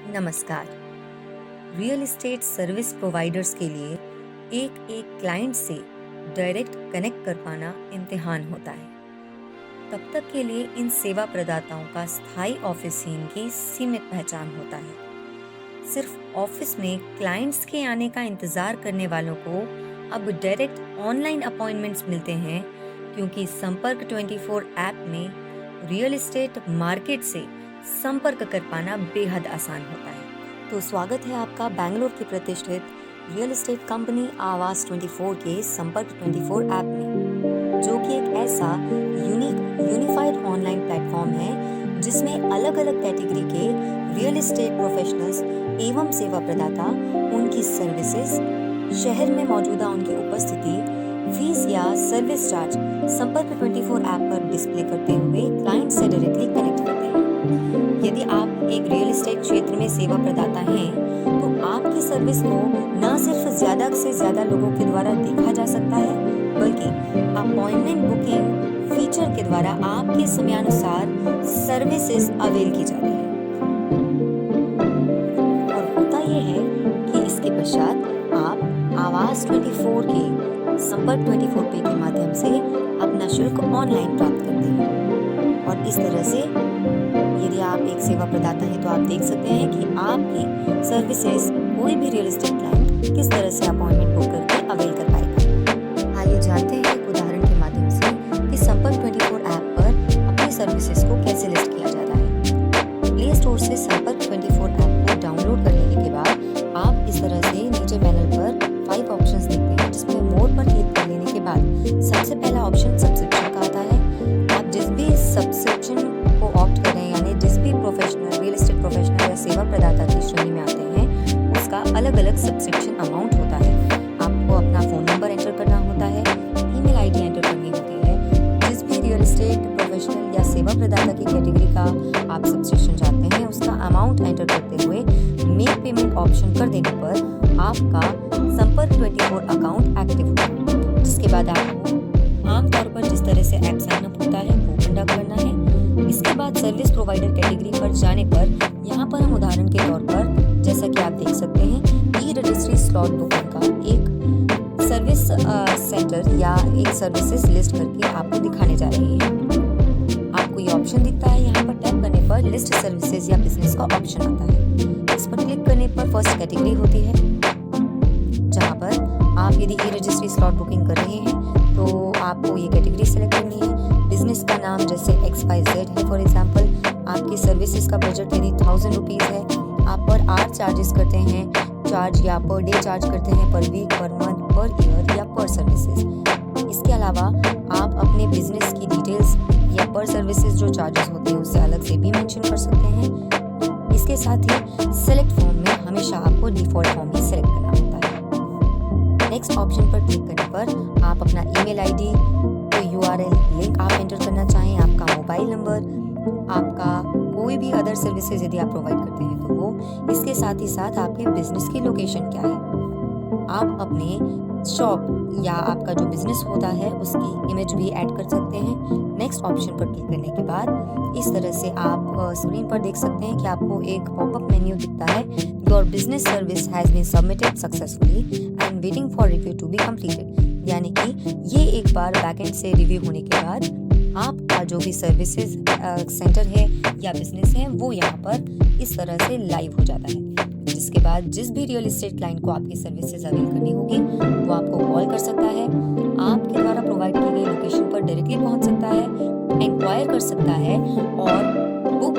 नमस्कार। Real estate service providers के लिए एक एक क्लाइंट से डायरेक्ट कनेक्ट कर पाना इम्तिहान होता है। तब तक के लिए इन सेवा प्रदाताओं का स्थायी ऑफिस ही इनकी सीमित पहचान होता है। सिर्फ ऑफिस में क्लाइंट्स के आने का इंतजार करने वालों को अब डायरेक्ट ऑनलाइन अपॉइंटमेंट्स मिलते हैं, क्योंकि संपर्क 24 ऐप में रियल एस्टेट मार्केट से संपर्क कर पाना बेहद आसान होता है। तो स्वागत है आपका बेंगलोर की प्रतिष्ठित रियल एस्टेट कंपनी आवास 24 के संपर्क 24 ऐप में, जो कि एक ऐसा यूनिफाइड ऑनलाइन प्लेटफॉर्म है जिसमें अलग अलग कैटेगरी के रियल एस्टेट प्रोफेशनल्स एवं सेवा प्रदाता उनकी सर्विसेज, शहर में मौजूदा उनकी उपस्थिति, फीस या सर्विस चार्ज संपर्क 24 ऐप पर डिस्प्ले करते हुए क्लाइंट से डायरेक्टली कनेक्ट करते हैं। यदि आप एक रियल एस्टेट क्षेत्र में सेवा प्रदाता हैं, तो आपकी सर्विस को न सिर्फ ज्यादा से ज्यादा लोगों के द्वारा देखा जा सकता है, बल्कि अपॉइंटमेंट बुकिंग फीचर के द्वारा आपके समयानुसार सर्विसेज अवेल की जाती है। और होता यह है कि इसके पश्चात आप आवास 24 के संपर्क 24 पे के माध्यम से अपना शुल्क ऑनलाइन प्राप्त करते हैं। और इस तरह से यदि आप एक सेवा प्रदाता हैं, तो आप देख सकते हैं कि आपकी सर्विसेज कोई भी रियल एस्टेट क्लाइंट किस तरह से अपॉइंटमेंट बुक करके अवेल कर पाएगा। आइए जानते हैं एक उदाहरण के माध्यम से कि संपर्क 24 ऐप पर अपनी सर्विसेज को कैसे लिस्ट किया जाता है। प्ले स्टोर से संपर्क 24 ऐप को डाउनलोड कर लेने के बाद आप इस तरह से नीचे पैनल पर 5 ऑप्शंस देखते हैं, जिसमें मोर पर क्लिक कर लेने के बाद सबसे पहला ऑप्शन सब्सक्रिप्शन का आता है। आप जिस भी सब्सक्रिप्शन को ऑप्ट करें, यानी जिस भी प्रोफेशनल रियल एस्टेट प्रोफेशनल या सेवा प्रदाता की श्रेणी में आते हैं, उसका अलग अलग सब्सक्रिप्शन अमाउंट होता है। आपको अपना फोन नंबर एंटर करना होता है, ईमेल आईडी एंटर करनी होती है। जिस भी रियल एस्टेट प्रोफेशनल या सेवा प्रदाता की कैटेगरी का आप सब्सक्रिप्शन चाहते हैं, उसका अमाउंट एंटर करते हुए मेक पेमेंट ऑप्शन कर देने पर आपका संपर्क 24 अकाउंट एक्टिव होगा। जिसके बाद आपको आमतौर पर जिस तरह से ऐप साइन अप होता है वो कंडक्ट करना है। इसके बाद सर्विस प्रोवाइडर कैटेगरी पर जाने पर यहाँ पर हम उदाहरण के तौर पर, जैसा कि आप देख सकते हैं, ई रजिस्ट्री स्लॉट बुकिंग का एक सर्विस सेंटर या एक सर्विसेज लिस्ट करके आपको दिखाने जा रही है। आपको ये ऑप्शन दिखता है, यहाँ पर टैप करने पर लिस्ट सर्विसेज या बिजनेस का ऑप्शन आता है। इस पर क्लिक करने पर फर्स्ट कैटेगरी होती है, जहाँ पर आप यदि ई रजिस्ट्री स्लॉट बुकिंग कर रहे हैं तो आपको ये कैटेगरी सेलेक्ट करनी है। बिजनेस का नाम जैसे XYZ है फॉर एग्जांपल। आपकी सर्विसेज का बजट यदि 1000 रुपीज़ है, आप पर आवर चार्जेस करते हैं चार्ज या पर डे चार्ज करते हैं, पर week, per month, per year या पर सर्विसेज। इसके अलावा आप अपने बिजनेस की डिटेल्स या पर सर्विसेज जो चार्जेस होते हैं उससे अलग से भी मेंशन कर सकते हैं। इसके साथ ही सेलेक्ट फॉर्म में हमेशा आपको डिफॉल्ट फॉर्म ही सेलेक्ट करना होता है। नेक्स्ट ऑप्शन पर क्लिक करने पर आप अपना ईमेल आईडी, कोई URL लिंक आप एंटर करना चाहें, आपका मोबाइल नंबर, आपका कोई भी अदर सर्विसेज यदि आप प्रोवाइड करते हैं तो वो, इसके साथ ही साथ आपके बिजनेस की लोकेशन क्या है। आप अपने शॉप या आपका जो बिजनेस होता है उसकी इमेज भी ऐड कर सकते हैं। नेक्स्ट ऑप्शन पर क्लिक करने के बाद इस तरह से आप स्क्रीन पर देख सकते हैं कि आपको एक पॉपअप मेन्यू दिखता है, your business service has been submitted successfully and waiting for review to be completed. यानी कि ये एक बार बैकएंड से रिव्यू होने के बाद आपका जो भी सर्विसेज सेंटर है या बिजनेस है वो यहाँ पर इस तरह से लाइव हो जाता है। जिसके बाद जिस भी रियल एस्टेट क्लाइंट को आपकी सर्विसेज अवेल करनी होगी वो आपको कॉल कर सकता है, आपके द्वारा प्रोवाइड की गई लोकेशन पर डायरेक्टली पहुंच सकता है, इंक्वायर कर सकता है और बुक